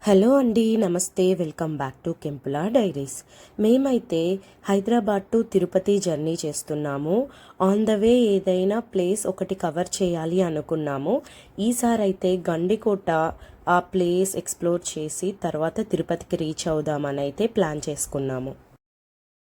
Hello అండి, నమస్తే. Welcome back to కెంపులా డైరీస్. మేమైతే హైదరాబాద్ టు తిరుపతి జర్నీ చేస్తున్నాము. ఆన్ ద వే ఏదైనా ప్లేస్ ఒకటి కవర్ చేయాలి అనుకున్నాము. ఈసారి అయితే గండికోట ఆ ప్లేస్ ఎక్స్ప్లోర్ చేసి తర్వాత తిరుపతికి రీచ్ అవుదామని అయితే ప్లాన్ చేసుకున్నాము.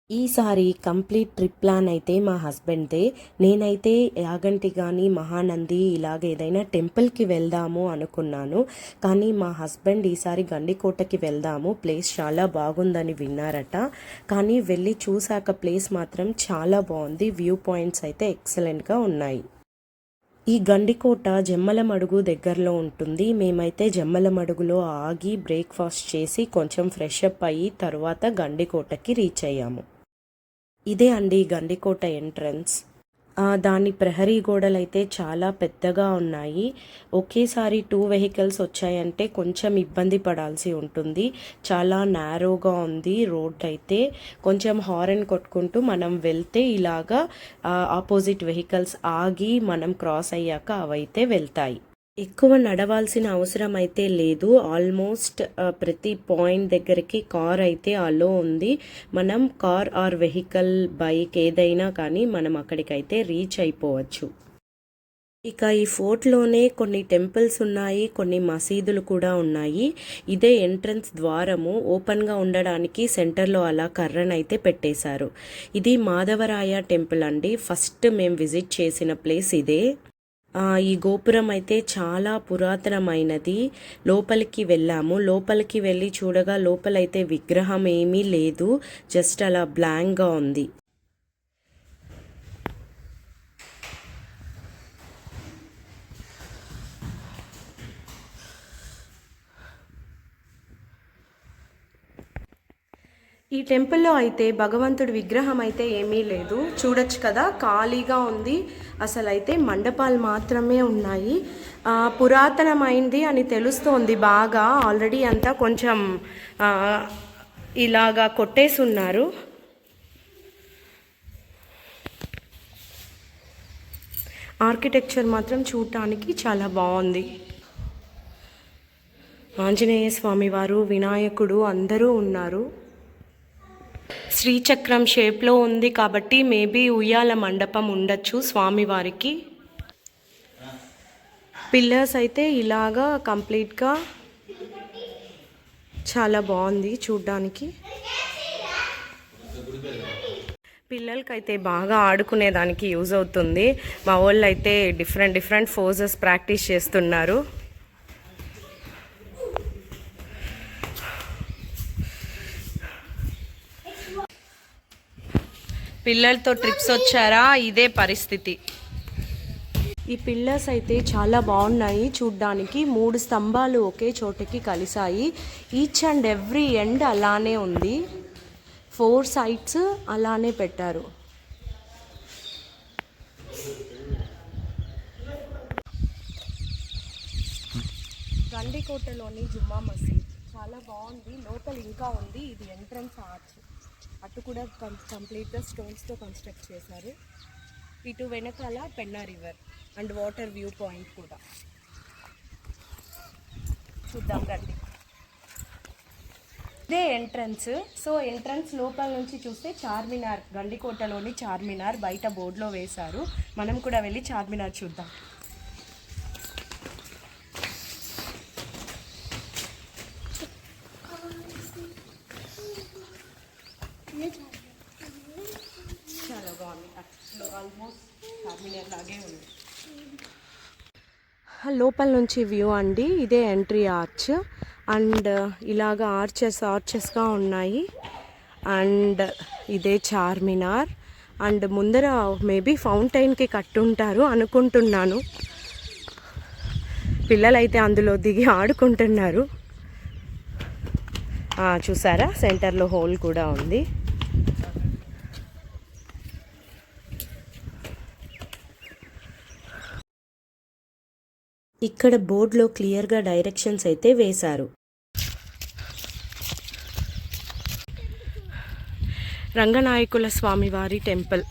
ఈసారి కంప్లీట్ ట్రిప్ ప్లాన్ అయితే మా హస్బెండ్దే. నేనైతే యాగంటి కానీ మహానంది ఇలాగ ఏదైనా టెంపుల్కి వెళ్దాము అనుకున్నాను. కానీ మా హస్బెండ్ ఈసారి గండికోటకి వెళ్దాము, ప్లేస్ చాలా బాగుందని విన్నారట. కానీ వెళ్ళి చూశాక ప్లేస్ మాత్రం చాలా బాగుంది. వ్యూ పాయింట్స్ అయితే ఎక్సలెంట్గా ఉన్నాయి. ఈ గండికోట జమ్మలమడుగు దగ్గరలో ఉంటుంది. మేమైతే జమ్మలమడుగులో ఆగి బ్రేక్ఫాస్ట్ చేసి కొంచెం ఫ్రెష్ అప్ అయ్యి తర్వాత గండికోటకి రీచ్ అయ్యాము. ఇదే అండి గండికోట ఎంట్రన్స్. దాని ప్రహరీ గోడలు అయితే చాలా పెద్దగా ఉన్నాయి. ఒకేసారి 2 వెహికల్స్ వచ్చాయంటే కొంచెం ఇబ్బంది పడాల్సి ఉంటుంది. చాలా నేరోగా ఉంది రోడ్ అయితే. కొంచెం హారన్ కొట్టుకుంటూ మనం వెళ్తే ఇలాగా ఆపోజిట్ వెహికల్స్ ఆగి మనం క్రాస్ అయ్యాక అవైతే వెళ్తాయి. ఎక్కువ నడవాల్సిన అవసరం అయితే లేదు. ఆల్మోస్ట్ ప్రతి పాయింట్ దగ్గరికి కార్ అయితే అలో ఉంది. మనం కార్ ఆర్ వెహికల్, బైక్ ఏదైనా కానీ మనం అక్కడికైతే రీచ్ అయిపోవచ్చు. ఇక ఈ ఫోర్ట్లోనే కొన్ని టెంపుల్స్ ఉన్నాయి, కొన్ని మసీదులు కూడా ఉన్నాయి. ఇదే ఎంట్రన్స్ ద్వారము. ఓపెన్గా ఉండడానికి సెంటర్లో అలా కర్రనైతే పెట్టేశారు. ఇది మాధవరాయ టెంపుల్ అండి. ఫస్ట్ మేము విజిట్ చేసిన ప్లేస్ ఇదే. ఈ గోపురం అయితే చాలా పురాతనమైనది. లోపలికి వెళ్ళాము. లోపలికి వెళ్ళి చూడగా లోపలైతే విగ్రహం ఏమీ లేదు, జస్ట్ అలా బ్లాంక్గా ఉంది. ఈ టెంపుల్లో అయితే భగవంతుడి విగ్రహం అయితే ఏమీ లేదు. చూడొచ్చు కదా, ఖాళీగా ఉంది. అసలు అయితే మండపాలు మాత్రమే ఉన్నాయి. పురాతనమైంది అని తెలుస్తోంది బాగా. ఆల్రెడీ అంతా కొంచెం ఇలాగా కొట్టేసి ఉన్నారు. ఆర్కిటెక్చర్ మాత్రం చూడటానికి చాలా బాగుంది. ఆంజనేయ స్వామి వారు, వినాయకుడు అందరూ ఉన్నారు. శ్రీచక్రం షేప్లో ఉంది కాబట్టి మేబీ ఉయ్యాల మండపం ఉండొచ్చు స్వామివారికి. పిల్లర్స్ అయితే ఇలాగా కంప్లీట్గా చాలా బాగుంది చూడ్డానికి. పిల్లలకైతే బాగా ఆడుకునేదానికి యూజ్ అవుతుంది. మా వాళ్ళు అయితే డిఫరెంట్ ఫోజెస్ ప్రాక్టీస్ చేస్తున్నారు. పిల్లలతో ట్రిప్స్ వచ్చారా, ఇదే పరిస్థితి. ఈ పిల్లర్స్ అయితే చాలా బాగున్నాయి చూడ్డానికి. 3 స్తంభాలు ఒకే చోటకి కలిసాయి. ఈచ్ అండ్ ఎవ్రీ ఎండ్ అలానే ఉంది. 4 సైడ్స్ అలానే పెట్టారు. గండికోటలోని జుమ్మా మసీద్ చాలా బాగుంది. లోపల ఇంకా ఉంది. ఇది ఎంట్రన్స్ ఆర్చ్. అటు కూడా కంప్లీట్గా స్టోన్స్తో కన్స్ట్రక్ట్ చేశారు. ఇటు వెనకాల Penna river and water view point కూడా చూద్దాం రండి. ఇదే ఎంట్రన్స్. సో ఎంట్రన్స్ లోపల నుంచి చూస్తే చార్మినార్, గండికోటలోని చార్మినార్ బయట బోర్డులో వేశారు. మనం కూడా వెళ్ళి చార్మినార్ చూద్దాం. చాలా బాగుంది. ఆల్మోస్ట్ చార్మినార్ లాగే ఉంది. లోపల నుంచి వ్యూ అండి. ఇదే ఎంట్రీ ఆర్చ్. అండ్ ఇలాగ ఆర్చెస్గా ఉన్నాయి. అండ్ ఇదే చార్మినార్. అండ్ ముందర మేబీ ఫౌంటైన్కి కట్టుంటారు అనుకుంటున్నాను. పిల్లలైతే అందులో దిగి ఆడుకుంటున్నారు. చూసారా, సెంటర్లో హోల్ కూడా ఉంది. ఇక్కడ బోర్డులో క్లియర్గా డైరెక్షన్స్ అయితే వేశారు. రంగనాయకుల స్వామివారి టెంపుల్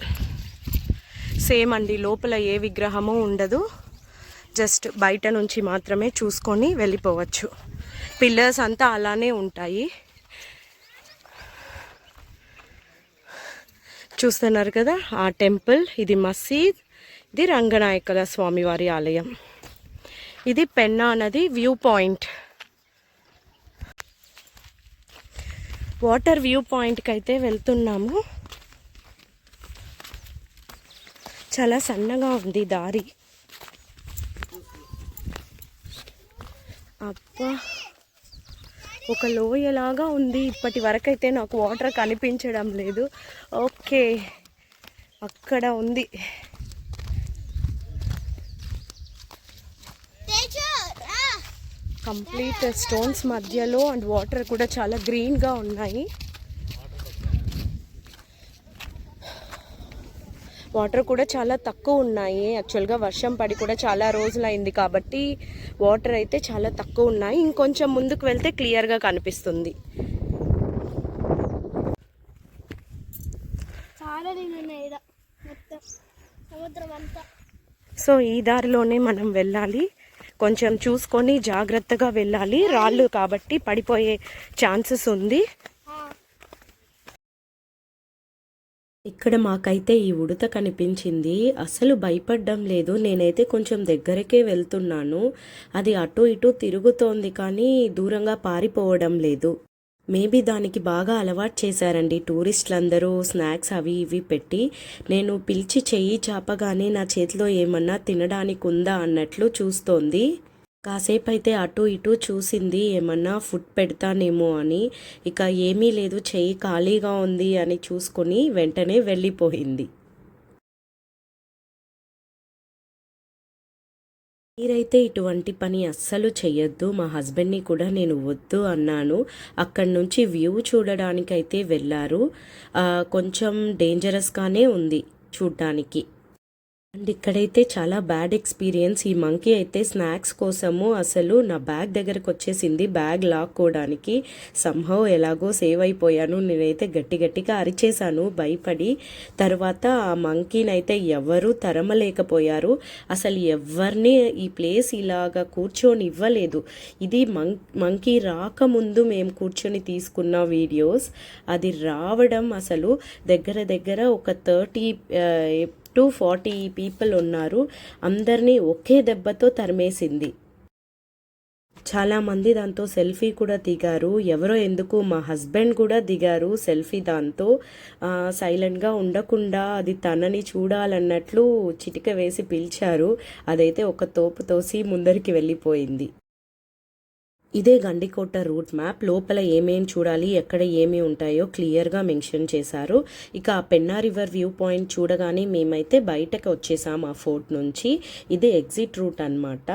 సేమ్ అండి. లోపల ఏ విగ్రహము ఉండదు, జస్ట్ బయట నుంచి మాత్రమే చూసుకొని వెళ్ళిపోవచ్చు. పిల్లర్స్ అంతా అలానే ఉంటాయి. చూస్తున్నారు కదా ఆ టెంపుల్, ఇది మసీద్, ఇది రంగనాయకుల స్వామివారి ఆలయం. ఇది పెన్నా నది వ్యూ పాయింట్. వాటర్ వ్యూ పాయింట్కి అయితే వెళ్తున్నాము. చాలా సన్నగా ఉంది దారి. అబ్బా, ఒక లోయలాగా ఉంది. ఇప్పటి వరకు అయితే నాకు వాటర్ కనిపించడం లేదు. ఓకే, అక్కడ ఉంది. కంప్లీట్ స్టోన్స్ మధ్యలో అండ్ వాటర్ కూడా చాలా గ్రీన్గా ఉన్నాయి. వాటర్ కూడా చాలా తక్కువ ఉన్నాయి. యాక్చువల్గా వర్షం పడి కూడా చాలా రోజులు అయింది కాబట్టి వాటర్ అయితే చాలా తక్కువ ఉన్నాయి. ఇంకొంచెం ముందుకు వెళ్తే క్లియర్గా కనిపిస్తుంది. సో ఈ దారిలోనే మనం వెళ్ళాలి. కొంచెం చూసుకొని జాగ్రత్తగా వెళ్ళాలి. రాళ్ళు కాబట్టి పడిపోయే ఛాన్సెస్ ఉంది. ఇక్కడ మాకైతే ఈ ఉడత కనిపించింది. అసలు భయపడ్డం లేదు. నేనైతే కొంచెం దగ్గరకే వెళ్తున్నాను. అది అటు ఇటు తిరుగుతోంది కానీ దూరంగా పారిపోవడం లేదు. మేబీ దానికి బాగా అలవాటు చేశారండి టూరిస్టులందరూ స్నాక్స్ అవి ఇవి పెట్టి. నేను పిలిచి చెయ్యి చాపగానే నా చేతిలో ఏమన్నా తినడానికి ఉందా అన్నట్లు చూస్తోంది. కాసేపు అయితే అటు ఇటు చూసింది, ఏమన్నా ఫుడ్ పెడతానేమో అని. ఇక ఏమీ లేదు, చెయ్యి ఖాళీగా ఉంది అని చూసుకొని వెంటనే వెళ్ళిపోయింది. మీరైతే ఇటువంటి పని అస్సలు చెయ్యొద్దు. మా హస్బెండ్ని కూడా నేను వద్దు అన్నాను. అక్కడి నుంచి వ్యూ చూడడానికైతే వెళ్ళారు. కొంచెం డేంజరస్గానే ఉంది చూడ్డానికి. అండ్ ఇక్కడైతే చాలా బ్యాడ్ ఎక్స్పీరియన్స్. ఈ మంకీ అయితే స్నాక్స్ కోసము అసలు నా బ్యాగ్ దగ్గరకు వచ్చేసింది. బ్యాగ్ లాక్కోవడానికి సంహౌ ఎలాగో సేవ్ అయిపోయాను. నేనైతే గట్టిగా అరిచేశాను భయపడి. తర్వాత ఆ మంకీని అయితే ఎవరూ తరమలేకపోయారు. అసలు ఎవరిని ఈ ప్లేస్ ఇలాగా కూర్చొని ఇవ్వలేదు. ఇది మంకీ రాకముందు మేము కూర్చొని తీసుకున్న వీడియోస్. అది రావడం అసలు దగ్గర ఒక 30 to 40 పీపుల్ ఉన్నారు. అందరినీ ఒకే దెబ్బతో తరిమేసింది. చాలామంది దాంతో సెల్ఫీ కూడా దిగారు. ఎవరో ఎందుకు మా హస్బెండ్ కూడా దిగారు సెల్ఫీ. దాంతో సైలెంట్గా ఉండకుండా అది తనని చూడాలన్నట్లు చిటిక వేసి పిలిచారు. అదైతే ఒక తోపు తోసి ముందరికి వెళ్ళిపోయింది. ఇదే గండికోట రూట్ మ్యాప్. లోపల ఏమేమి చూడాలి, ఎక్కడ ఏమి ఉంటాయో క్లియర్గా మెన్షన్ చేశారు. ఇక ఆ పెన్నా రివర్ వ్యూ పాయింట్ చూడగానే మేమైతే బయటకు వచ్చేసాం ఆ ఫోర్ట్ నుంచి. ఇదే ఎగ్జిట్ రూట్ అన్నమాట.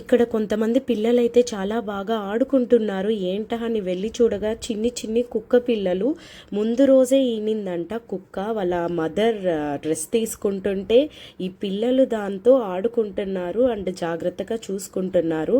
ఇక్కడ కొంతమంది పిల్లలైతే చాలా బాగా ఆడుకుంటున్నారు. ఏంటా అని వెళ్ళి చూడగా చిన్ని కుక్క పిల్లలు. ముందు రోజే ఈనిందంట కుక్క. వాళ్ళ మదర్ డ్రెస్ తీసుకుంటుంటే ఈ పిల్లలు దాంతో ఆడుకుంటున్నారు అండ్ జాగ్రత్తగా చూసుకుంటున్నారు.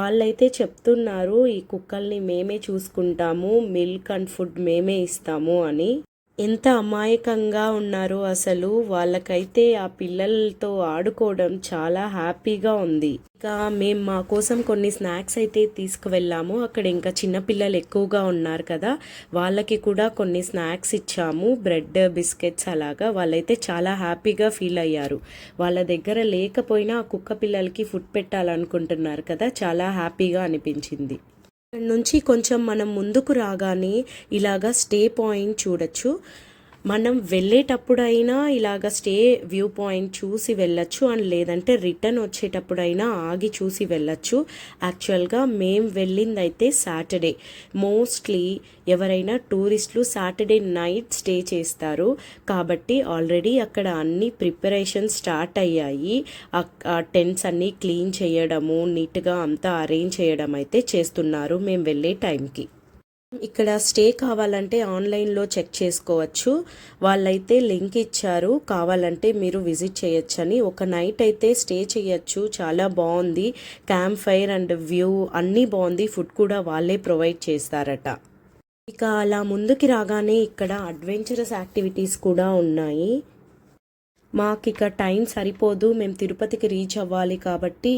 వాళ్ళైతే చెప్తున్నారు ఈ కుక్కల్ని మేమే చూసుకుంటాము, మిల్క్ అండ్ ఫుడ్ మేమే ఇస్తాము అని. ఎంత అమాయకంగా ఉన్నారో అసలు. వాళ్ళకైతే ఆ పిల్లలతో ఆడుకోవడం చాలా హ్యాపీగా ఉంది. ఇక మేము మా కోసం కొన్ని స్నాక్స్ అయితే తీసుకువెళ్ళాము. అక్కడ ఇంకా చిన్నపిల్లలు ఎక్కువగా ఉన్నారు కదా, వాళ్ళకి కూడా కొన్ని స్నాక్స్ ఇచ్చాము, బ్రెడ్ బిస్కెట్స్ అలాగా. వాళ్ళైతే చాలా హ్యాపీగా ఫీల్ అయ్యారు. వాళ్ళ దగ్గర లేకపోయినా ఆ కుక్క పిల్లలకి ఫుడ్ పెట్టాలనుకుంటున్నారు కదా, చాలా హ్యాపీగా అనిపించింది. ఇక్కడ నుంచి కొంచెం మనం ముందుకు రాగానే ఇలాగా స్టే పాయింట్ చూడొచ్చు. మనం వెళ్ళేటప్పుడైనా ఇలాగ స్టే వ్యూ పాయింట్ చూసి వెళ్ళొచ్చు, అండ్ లేదంటే రిటర్న్ వచ్చేటప్పుడైనా ఆగి చూసి వెళ్ళొచ్చు. యాక్చువల్గా మేము వెళ్ళింది అయితే సాటర్డే. మోస్ట్లీ ఎవరైనా టూరిస్టులు సాటర్డే నైట్ స్టే చేస్తారు కాబట్టి ఆల్రెడీ అక్కడ అన్ని ప్రిపరేషన్ స్టార్ట్ అయ్యాయి. ఆ టెంట్స్ అన్నీ క్లీన్ చేయడము, నీట్గా అంతా అరేంజ్ చేయడం అయితే చేస్తున్నారు మేము వెళ్ళే టైంకి. ఇక్కడ స్టే కావాలంటే ఆన్లైన్లో చెక్ చేసుకోవచ్చు. వాళ్ళైతే లింక్ ఇచ్చారు, కావాలంటే మీరు విజిట్ చేయొచ్చని. ఒక నైట్ అయితే స్టే చేయొచ్చు. చాలా బాగుంది. క్యాంప్ ఫైర్ అండ్ వ్యూ అన్నీ బాగుంది. ఫుడ్ కూడా వాళ్ళే ప్రొవైడ్ చేస్తారట. ఇక అలా ముందుకి రాగానే ఇక్కడ అడ్వెంచరస్ యాక్టివిటీస్ కూడా ఉన్నాయి. మాకిక టైం సరిపోదు, మేము తిరుపతికి రీచ్ అవ్వాలి కాబట్టి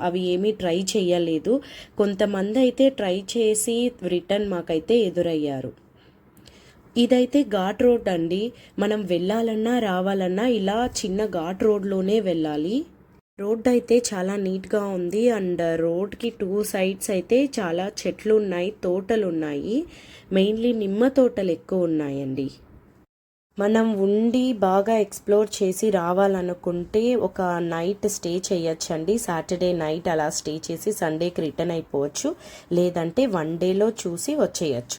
అవి ఏమీ ట్రై చేయలేదు. కొంతమంది అయితే ట్రై చేసి రిటర్న్ మాకైతే ఎదురయ్యారు. ఇదైతే ఘాట్ రోడ్ అండి. మనం వెళ్ళాలన్నా రావాలన్నా ఇలా చిన్న ఘాట్ రోడ్లోనే వెళ్ళాలి. రోడ్ అయితే చాలా నీట్గా ఉంది. అండ్ రోడ్కి 2 సైడ్స్ అయితే చాలా చెట్లు ఉన్నాయి, తోటలు ఉన్నాయి. మెయిన్లీ నిమ్మ తోటలు ఎక్కువ ఉన్నాయండి. మనం ఉండి బాగా ఎక్స్ప్లోర్ చేసి రావాలనుకుంటే ఒక నైట్ స్టే చేయొచ్చండి. సాటర్డే నైట్ అలా స్టే చేసి సండేకి రిటర్న్ అయిపోవచ్చు, లేదంటే 1 డేలో చూసి వచ్చేయచ్చు.